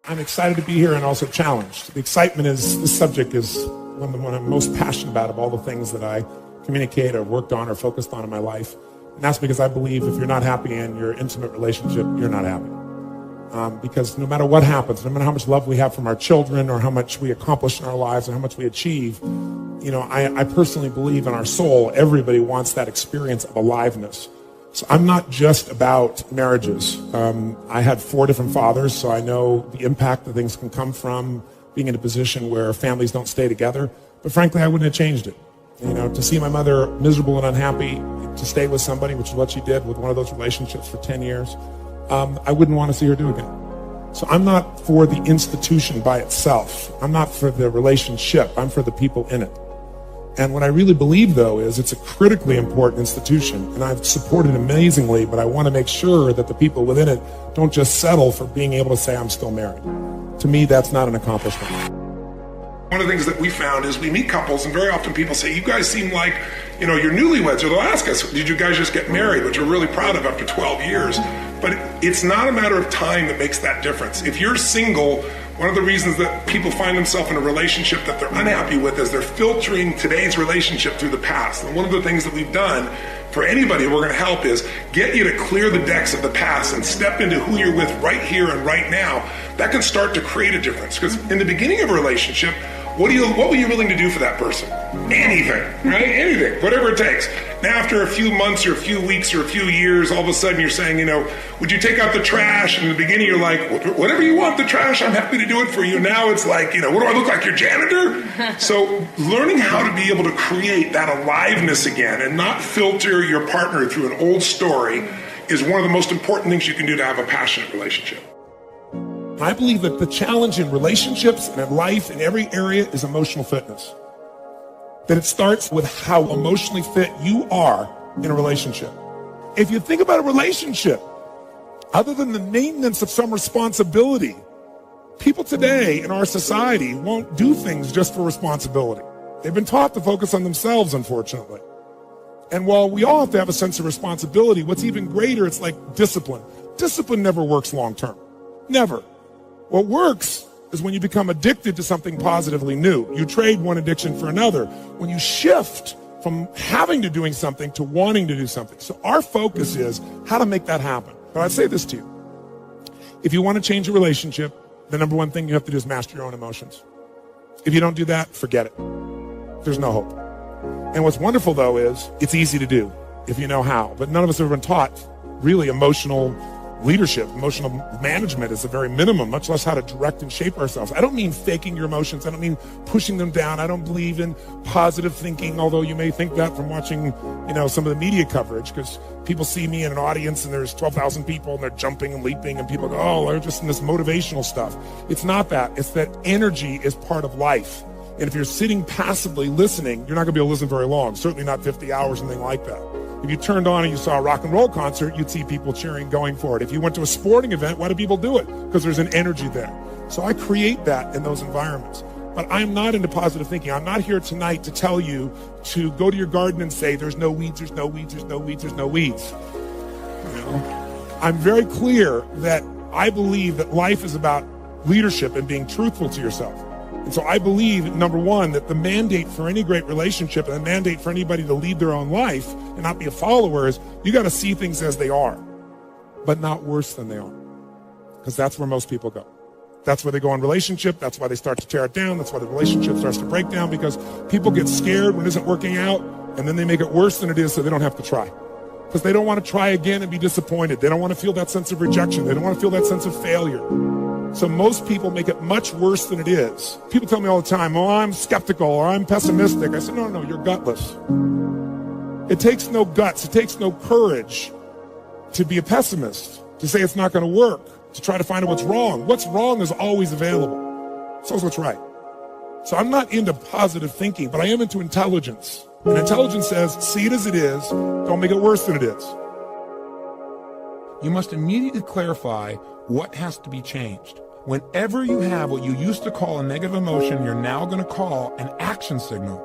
I'm excited to be here and also challenged. The excitement is, this subject is one I'm most passionate about of all the things that I communicate or worked on or focused on in my life. And that's because I believe if you're not happy in your intimate relationship, you're not happy. Because no matter what happens, no matter how much love we have from our children or how much we accomplish in our lives or how much we achieve, I personally believe in our soul, everybody wants that experience of aliveness. So I'm not just about marriages. I had 4 different fathers, so I know the impact that things can come from being in a position where families don't stay together. But frankly, I wouldn't have changed it. To see my mother miserable and unhappy, to stay with somebody, which is what she did with one of those relationships for 10 years, I wouldn't want to see her do again. So I'm not for the institution by itself. I'm not for the relationship. I'm for the people in it. And what I really believe, though, is it's a critically important institution, and I've supported it amazingly, but I want to make sure that the people within it don't just settle for being able to say, I'm still married. To me, that's not an accomplishment. One of the things that we found is we meet couples, and very often people say, you guys seem like, you're newlyweds, or they'll ask us, did you guys just get married, which we're really proud of after 12 years. But it's not a matter of time that makes that difference. If you're single, one of the reasons that people find themselves in a relationship that they're unhappy with is they're filtering today's relationship through the past. And one of the things that we've done for anybody we're going to help is get you to clear the decks of the past and step into who you're with right here and right now. That can start to create a difference. Because in the beginning of a relationship, what were you willing to do for that person? Anything, right? Anything, whatever it takes. Now, after a few months or a few weeks or a few years, all of a sudden you're saying, would you take out the trash? And in the beginning you're like, whatever you want, the trash, I'm happy to do it for you. Now it's like, what do I look like, your janitor? So learning how to be able to create that aliveness again and not filter your partner through an old story is one of the most important things you can do to have a passionate relationship. I believe that the challenge in relationships and in life in every area is emotional fitness. That it starts with how emotionally fit you are in a relationship. If you think about a relationship, other than the maintenance of some responsibility, people today in our society won't do things just for responsibility. They've been taught to focus on themselves, unfortunately. And while we all have to have a sense of responsibility, what's even greater, it's like discipline. Discipline never works long term. Never. What works is when you become addicted to something positively new. You trade one addiction for another. When you shift from having to doing something to wanting to do something. So our focus is how to make that happen. But I'd say this to you. If you want to change a relationship, the number one thing you have to do is master your own emotions. If you don't do that, forget it. There's no hope. And what's wonderful, though, is it's easy to do if you know how. But none of us have been taught really emotional leadership. Emotional management is the very minimum, much less how to direct and shape ourselves. I don't mean faking your emotions. I don't mean pushing them down. I don't believe in positive thinking, although you may think that from watching, some of the media coverage, because people see me in an audience and there's 12,000 people and they're jumping and leaping and people go, oh, they're just in this motivational stuff. It's not that. It's that energy is part of life. And if you're sitting passively listening, you're not going to be able to listen very long, certainly not 50 hours, anything like that. If you turned on and you saw a rock and roll concert, you'd see people cheering, going for it. If you went to a sporting event, why do people do it? Because there's an energy there. So I create that in those environments. But I'm not into positive thinking. I'm not here tonight to tell you to go to your garden and say, there's no weeds, there's no weeds, there's no weeds, there's no weeds. I'm very clear that I believe that life is about leadership and being truthful to yourself. And so I believe, number one, that the mandate for any great relationship and the mandate for anybody to lead their own life and not be a follower is you got to see things as they are, but not worse than they are. Because that's where most people go. That's where they go in relationship. That's why they start to tear it down. That's why the relationship starts to break down, because people get scared when it isn't working out, and then they make it worse than it is so they don't have to try. Because they don't want to try again and be disappointed. They don't want to feel that sense of rejection. They don't want to feel that sense of failure. So most people make it much worse than it is. People tell me all the time, oh, I'm skeptical or I'm pessimistic. I said, no, you're gutless. It takes no guts. It takes no courage to be a pessimist, to say it's not going to work, to try to find out what's wrong. What's wrong is always available. So is what's right. So I'm not into positive thinking, but I am into intelligence. And intelligence says, see it as it is. Don't make it worse than it is. You must immediately clarify what has to be changed. Whenever you have what you used to call a negative emotion, you're now going to call an action signal.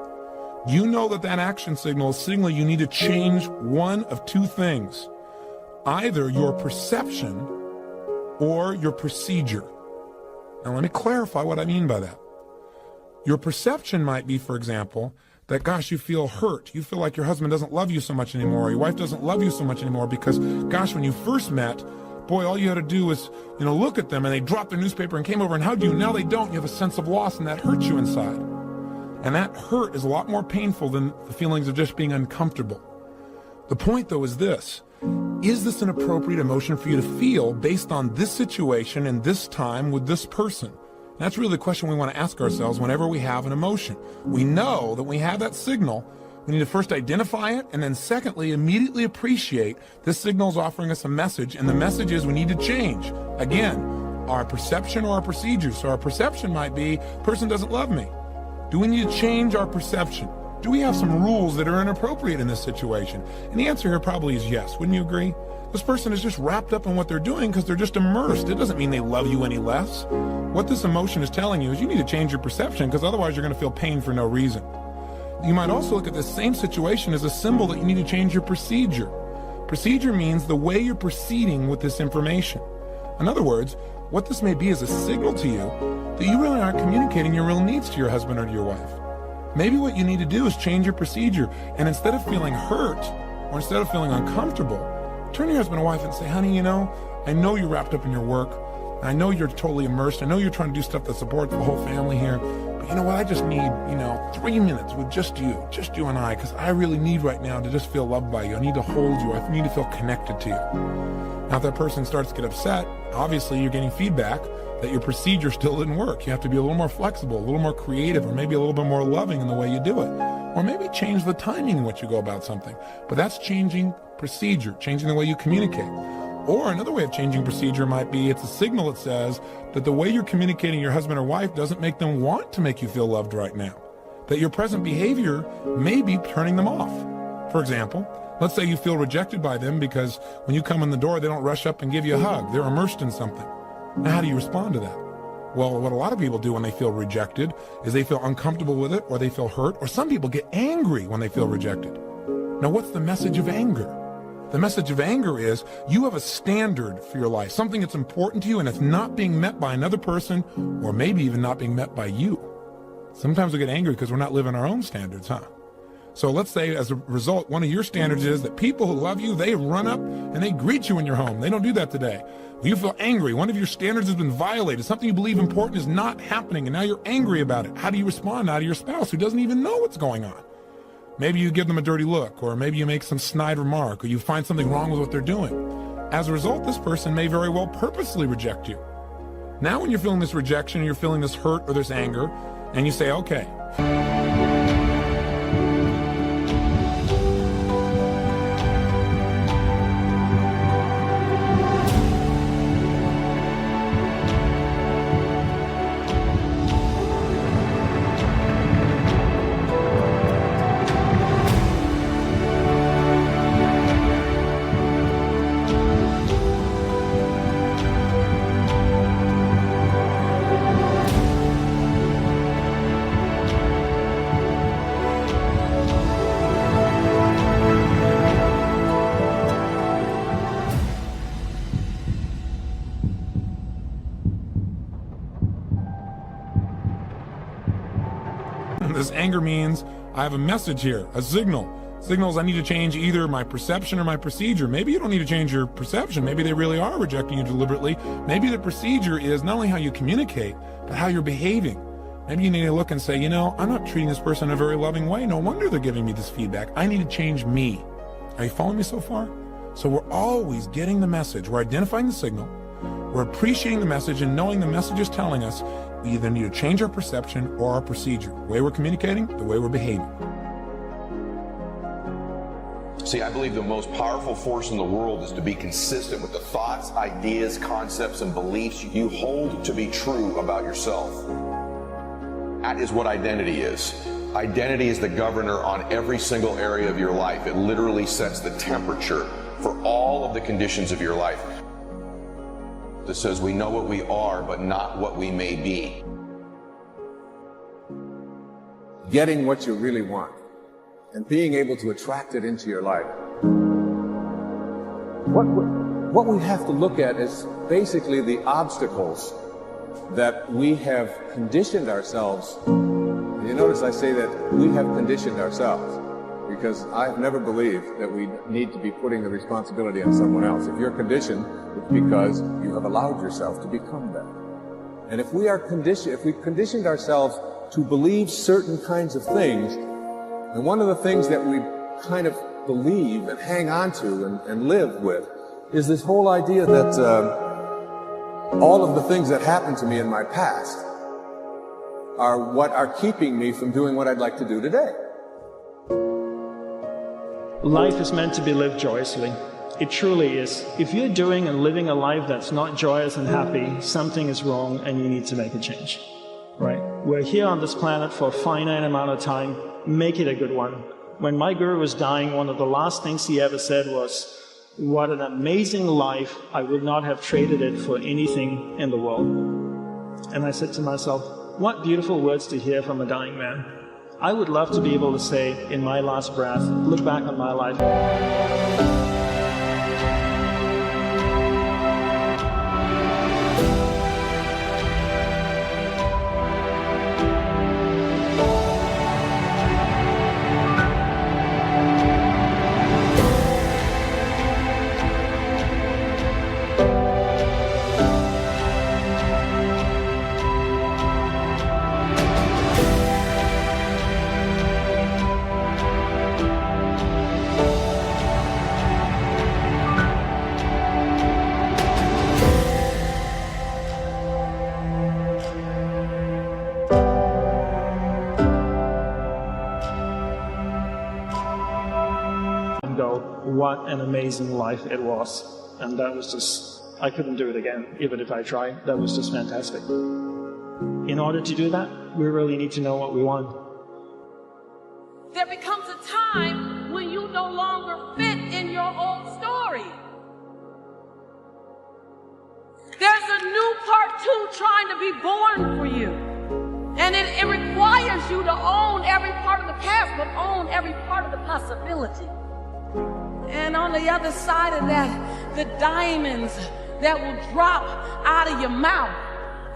You know that action signal is signaling you need to change one of two things. Either your perception or your procedure. Now let me clarify what I mean by that. Your perception might be, for example, that, gosh, you feel hurt. You feel like your husband doesn't love you so much anymore, or your wife doesn't love you so much anymore because, gosh, when you first met, boy, all you had to do was, look at them and they dropped their newspaper and came over and hugged you. Now they don't. You have a sense of loss and that hurts you inside. And that hurt is a lot more painful than the feelings of just being uncomfortable. The point, though, is this. Is this an appropriate emotion for you to feel based on this situation and this time with this person? And that's really the question we want to ask ourselves whenever we have an emotion. We know that we have that signal. We need to first identify it, and then secondly, immediately appreciate this signal is offering us a message, and the message is we need to change. Again, our perception or our procedures. So our perception might be, person doesn't love me. Do we need to change our perception? Do we have some rules that are inappropriate in this situation? And the answer here probably is yes. Wouldn't you agree? This person is just wrapped up in what they're doing because they're just immersed. It doesn't mean they love you any less. What this emotion is telling you is you need to change your perception because otherwise you're going to feel pain for no reason. You might also look at this same situation as a symbol that you need to change your procedure. Procedure means the way you're proceeding with this information. In other words, what this may be is a signal to you that you really aren't communicating your real needs to your husband or to your wife. Maybe what you need to do is change your procedure, and instead of feeling hurt or instead of feeling uncomfortable, turn to your husband or wife and say, honey, I know you're wrapped up in your work. I know you're totally immersed. I know you're trying to do stuff that supports the whole family here. But you know what? I just need, 3 minutes with just you and I, because I really need right now to just feel loved by you. I need to hold you. I need to feel connected to you. Now, if that person starts to get upset, obviously you're getting feedback that your procedure still didn't work. You have to be a little more flexible, a little more creative, or maybe a little bit more loving in the way you do it. Or maybe change the timing in which you go about something. But that's changing procedure, changing the way you communicate. Or another way of changing procedure might be it's a signal that says that the way you're communicating your husband or wife doesn't make them want to make you feel loved right now. That your present behavior may be turning them off. For example, let's say you feel rejected by them because when you come in the door, they don't rush up and give you a hug. They're immersed in something. Now, how do you respond to that? Well, what a lot of people do when they feel rejected is they feel uncomfortable with it, or they feel hurt, or some people get angry when they feel rejected. Now, what's the message of anger? The message of anger is you have a standard for your life, something that's important to you, and it's not being met by another person, or maybe even not being met by you. Sometimes we get angry because we're not living our own standards, huh? So let's say as a result, one of your standards is that people who love you, they run up and they greet you in your home. They don't do that today. When you feel angry, one of your standards has been violated. Something you believe important is not happening, and now you're angry about it. How do you respond now to your spouse who doesn't even know what's going on? Maybe you give them a dirty look, or maybe you make some snide remark, or you find something wrong with what they're doing. As a result, this person may very well purposely reject you. Now when you're feeling this rejection, you're feeling this hurt or this anger, and you say, okay, this anger means I have a message here, a signal. Signals I need to change either my perception or my procedure. Maybe you don't need to change your perception. Maybe they really are rejecting you deliberately. Maybe the procedure is not only how you communicate, but how you're behaving. Maybe you need to look and say, I'm not treating this person in a very loving way. No wonder they're giving me this feedback. I need to change me. Are you following me so far? So we're always getting the message. We're identifying the signal. We're appreciating the message and knowing the message is telling us we either need to change our perception or our procedure. The way we're communicating, the way we're behaving. See, I believe the most powerful force in the world is to be consistent with the thoughts, ideas, concepts, and beliefs you hold to be true about yourself. That is what identity is. Identity is the governor on every single area of your life. It literally sets the temperature for all of the conditions of your life. That says we know what we are, but not what we may be. Getting what you really want and being able to attract it into your life. What we have to look at is basically the obstacles that we have conditioned ourselves. And you notice I say that we have conditioned ourselves, because I've never believed that we need to be putting the responsibility on someone else. If you're conditioned, it's because you have allowed yourself to become that. And if we are conditioned, if we've conditioned ourselves to believe certain kinds of things, and one of the things that we kind of believe and hang on to and live with is this whole idea that all of the things that happened to me in my past are what are keeping me from doing what I'd like to do today. Life is meant to be lived joyously. It truly is. If you're doing and living a life that's not joyous and happy, something is wrong and you need to make a change. Right? We're here on this planet for a finite amount of time. Make it a good one. When my guru was dying, one of the last things he ever said was, "What an amazing life. I would not have traded it for anything in the world." And I said to myself, what beautiful words to hear from a dying man. I would love to be able to say in my last breath, look back on my life. Go, what an amazing life it was. And that was just, I couldn't do it again, even if I tried. That was just fantastic. In order to do that, we really need to know what we want. There becomes a time when you no longer fit in your old story. There's a new part 2 trying to be born for you. And it requires you to own every part of the past, but own every part of the possibility. And on the other side of that, the diamonds that will drop out of your mouth,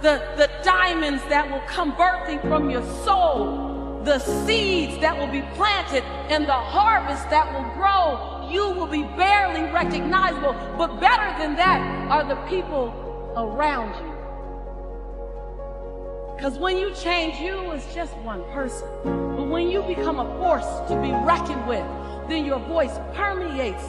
the diamonds that will come birthing from your soul, the seeds that will be planted, and the harvest that will grow, you will be barely recognizable. But better than that are the people around you. Because when you change, you is just one person. But when you become a force to be reckoned with, then your voice permeates